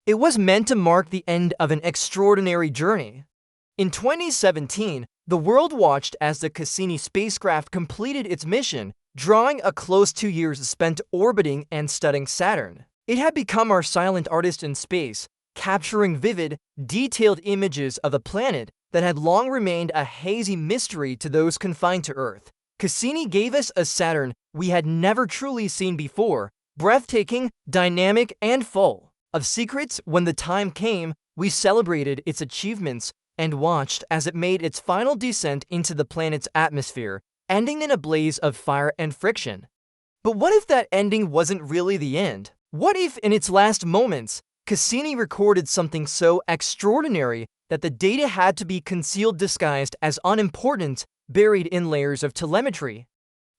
It was meant to mark the end of an extraordinary journey. In 2017, the world watched as the Cassini spacecraft completed its mission, drawing a close 2 years spent orbiting and studying Saturn. It had become our silent artist in space, capturing vivid, detailed images of a planet that had long remained a hazy mystery to those confined to Earth. Cassini gave us a Saturn we had never truly seen before, breathtaking, dynamic, and full of secrets. When the time came, we celebrated its achievements and watched as it made its final descent into the planet's atmosphere, ending in a blaze of fire and friction. But what if that ending wasn't really the end? What if, in its last moments, Cassini recorded something so extraordinary that the data had to be concealed, disguised as unimportant, buried in layers of telemetry?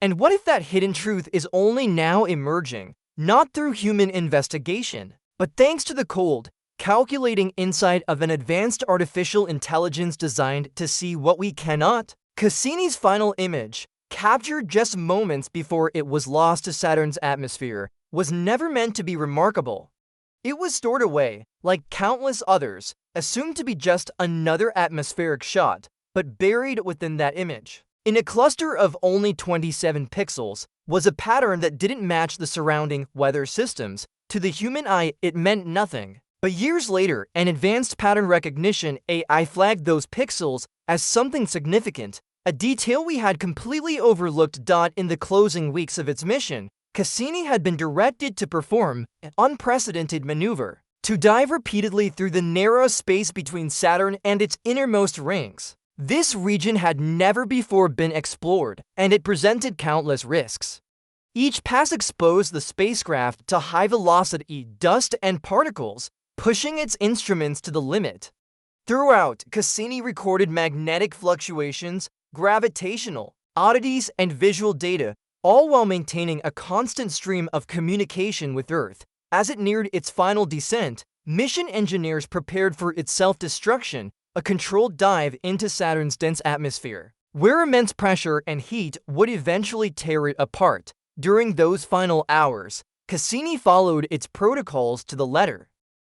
And what if that hidden truth is only now emerging, not through human investigation, but thanks to the cold, calculating insight of an advanced artificial intelligence designed to see what we cannot? Cassini's final image, captured just moments before it was lost to Saturn's atmosphere, was never meant to be remarkable. It was stored away, like countless others, assumed to be just another atmospheric shot, but buried within that image, in a cluster of only 27 pixels, was a pattern that didn't match the surrounding weather systems. To the human eye, it meant nothing. But years later, an advanced pattern recognition AI flagged those pixels as something significant, a detail we had completely overlooked. In the closing weeks of its mission, Cassini had been directed to perform an unprecedented maneuver, to dive repeatedly through the narrow space between Saturn and its innermost rings. This region had never before been explored, and it presented countless risks. Each pass exposed the spacecraft to high-velocity dust and particles, pushing its instruments to the limit. Throughout, Cassini recorded magnetic fluctuations, gravitational oddities, and visual data, all while maintaining a constant stream of communication with Earth. As it neared its final descent, mission engineers prepared for its self-destruction, a controlled dive into Saturn's dense atmosphere, where immense pressure and heat would eventually tear it apart. During those final hours, Cassini followed its protocols to the letter.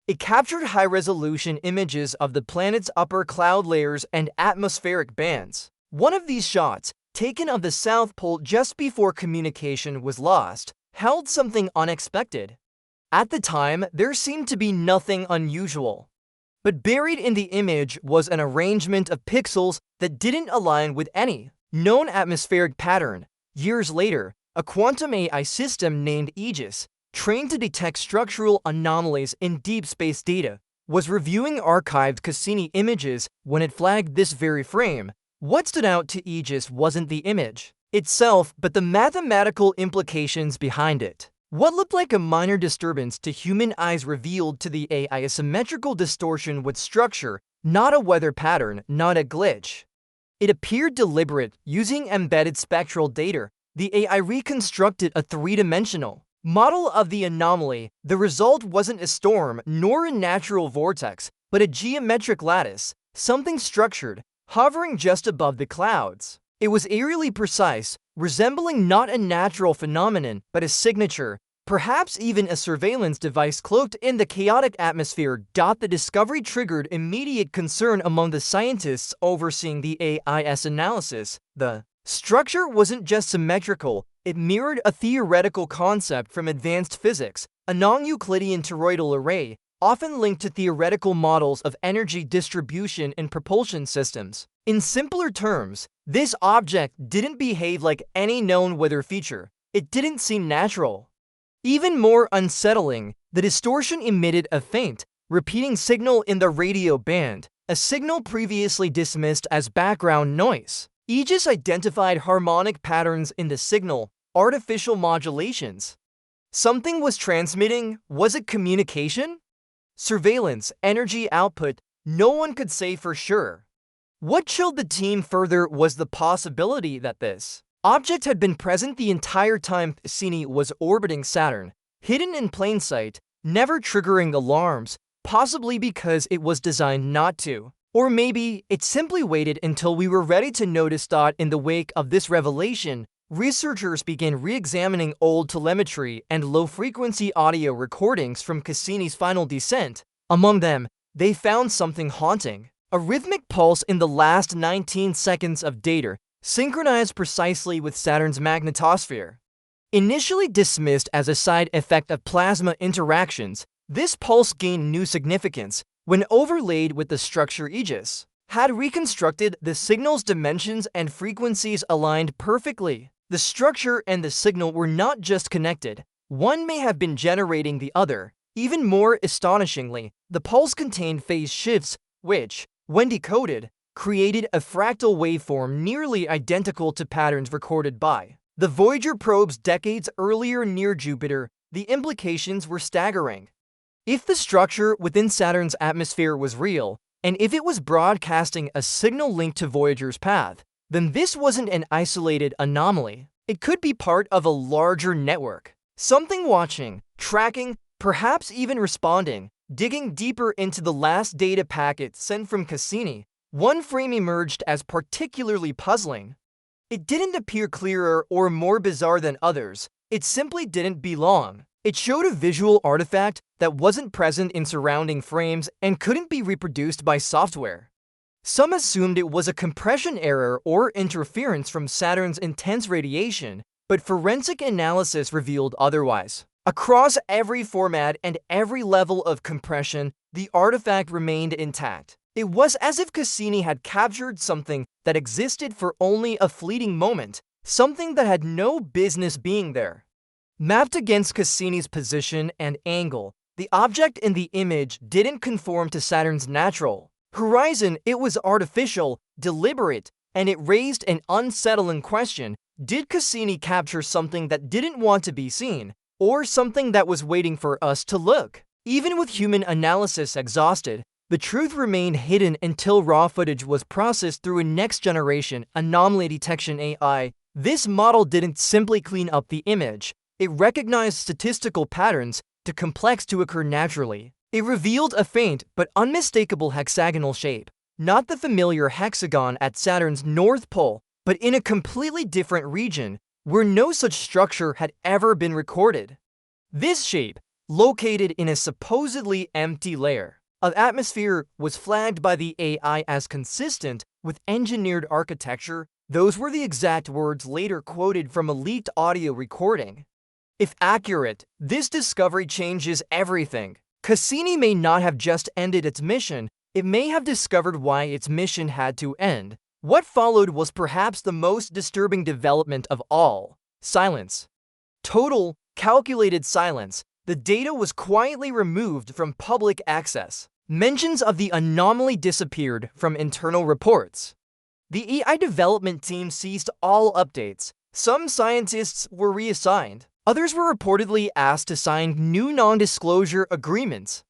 It captured high-resolution images of the planet's upper cloud layers and atmospheric bands. One of these shots, taken of the South Pole just before communication was lost, held something unexpected. At the time, there seemed to be nothing unusual. But buried in the image was an arrangement of pixels that didn't align with any known atmospheric pattern. Years later, a quantum AI system named Aegis, trained to detect structural anomalies in deep space data, was reviewing archived Cassini images when it flagged this very frame. What stood out to Aegis wasn't the image itself, but the mathematical implications behind it. What looked like a minor disturbance to human eyes revealed to the AI a symmetrical distortion with structure, not a weather pattern, not a glitch. It appeared deliberate. Using embedded spectral data, the AI reconstructed a three-dimensional model of the anomaly. The result wasn't a storm nor a natural vortex, but a geometric lattice, something structured, hovering just above the clouds. It was eerily precise, resembling not a natural phenomenon, but a signature, perhaps even a surveillance device cloaked in the chaotic atmosphere. The discovery triggered immediate concern among the scientists overseeing the AI's analysis. The structure wasn't just symmetrical, it mirrored a theoretical concept from advanced physics, a non-Euclidean toroidal array, often linked to theoretical models of energy distribution and propulsion systems. In simpler terms, this object didn't behave like any known weather feature. It didn't seem natural. Even more unsettling, the distortion emitted a faint, repeating signal in the radio band, a signal previously dismissed as background noise. Aegis identified harmonic patterns in the signal, artificial modulations. Something was transmitting. Was it communication? Surveillance, energy output, no one could say for sure. What chilled the team further was the possibility that this object had been present the entire time Cassini was orbiting Saturn, hidden in plain sight, never triggering alarms, possibly because it was designed not to. Or maybe it simply waited until we were ready to notice. In the wake of this revelation, researchers began re-examining old telemetry and low-frequency audio recordings from Cassini's final descent. Among them, they found something haunting: a rhythmic pulse in the last 19 seconds of data, synchronized precisely with Saturn's magnetosphere. Initially dismissed as a side effect of plasma interactions, this pulse gained new significance when overlaid with the structure Aegis had reconstructed the signal's dimensions and frequencies aligned perfectly. The structure and the signal were not just connected, one may have been generating the other. Even more astonishingly, the pulse contained phase shifts, which, when decoded, created a fractal waveform nearly identical to patterns recorded by the Voyager probes decades earlier near Jupiter. The implications were staggering. If the structure within Saturn's atmosphere was real, and if it was broadcasting a signal linked to Voyager's path, then this wasn't an isolated anomaly. It could be part of a larger network. Something watching, tracking, perhaps even responding. Digging deeper into the last data packet sent from Cassini, one frame emerged as particularly puzzling. It didn't appear clearer or more bizarre than others, it simply didn't belong. It showed a visual artifact that wasn't present in surrounding frames and couldn't be reproduced by software. Some assumed it was a compression error or interference from Saturn's intense radiation, but forensic analysis revealed otherwise. Across every format and every level of compression, the artifact remained intact. It was as if Cassini had captured something that existed for only a fleeting moment, something that had no business being there. Mapped against Cassini's position and angle, the object in the image didn't conform to Saturn's natural horizon. It was artificial, deliberate, and it raised an unsettling question: did Cassini capture something that didn't want to be seen, or something that was waiting for us to look? Even with human analysis exhausted, the truth remained hidden until raw footage was processed through a next-generation anomaly detection AI. This model didn't simply clean up the image, it recognized statistical patterns too complex to occur naturally. It revealed a faint but unmistakable hexagonal shape, not the familiar hexagon at Saturn's North Pole, but in a completely different region where no such structure had ever been recorded. This shape, located in a supposedly empty layer of atmosphere, was flagged by the AI as consistent with engineered architecture. Those were the exact words later quoted from a leaked audio recording. If accurate, this discovery changes everything. Cassini may not have just ended its mission, it may have discovered why its mission had to end. What followed was perhaps the most disturbing development of all: silence. Total, calculated silence. The data was quietly removed from public access. Mentions of the anomaly disappeared from internal reports. The AI development team ceased all updates. Some scientists were reassigned. Others were reportedly asked to sign new non-disclosure agreements.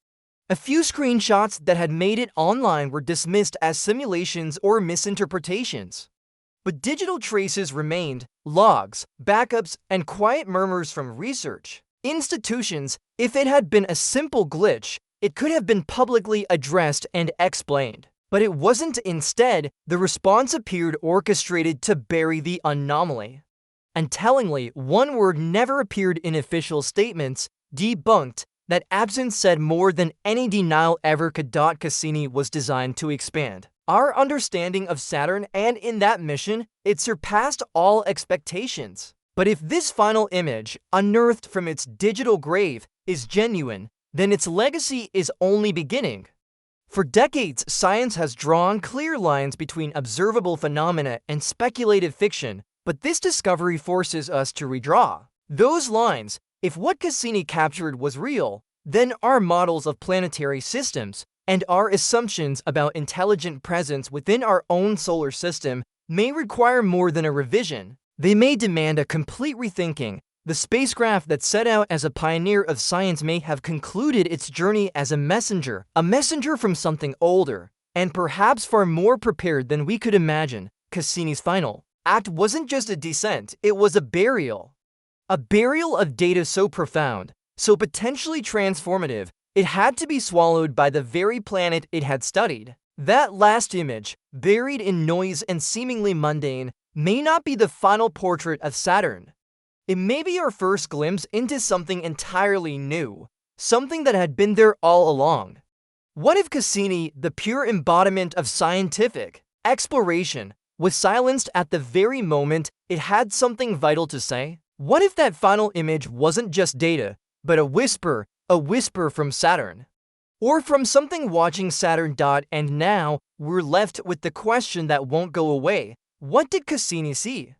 A few screenshots that had made it online were dismissed as simulations or misinterpretations. But digital traces remained: logs, backups, and quiet murmurs from research institutions. If it had been a simple glitch, it could have been publicly addressed and explained. But it wasn't. Instead, the response appeared orchestrated to bury the anomaly. And tellingly, one word never appeared in official statements: debunked. That absence said more than any denial ever could. Cassini was designed to expand our understanding of Saturn, and in that mission, it surpassed all expectations. But if this final image, unearthed from its digital grave, is genuine, then its legacy is only beginning. For decades, science has drawn clear lines between observable phenomena and speculative fiction, but this discovery forces us to redraw those lines. If what Cassini captured was real, then our models of planetary systems and our assumptions about intelligent presence within our own solar system may require more than a revision. They may demand a complete rethinking. The spacecraft that set out as a pioneer of science may have concluded its journey as a messenger from something older, and perhaps far more prepared than we could imagine. Cassini's final act wasn't just a descent, it was a burial. A burial of data so profound, so potentially transformative, it had to be swallowed by the very planet it had studied. That last image, buried in noise and seemingly mundane, may not be the final portrait of Saturn. It may be our first glimpse into something entirely new, something that had been there all along. What if Cassini, the pure embodiment of scientific exploration, was silenced at the very moment it had something vital to say? What if that final image wasn't just data, but a whisper from Saturn? Or from something watching Saturn. And now we're left with the question that won't go away. What did Cassini see?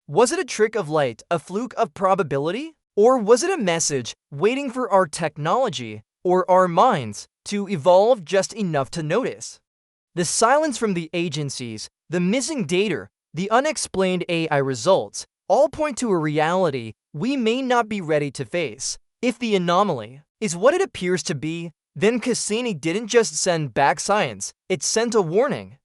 Was it a trick of light, a fluke of probability? Or was it a message waiting for our technology or our minds to evolve just enough to notice? The silence from the agencies, the missing data, the unexplained AI results all point to a reality we may not be ready to face. If the anomaly is what it appears to be, then Cassini didn't just send back science, it sent a warning.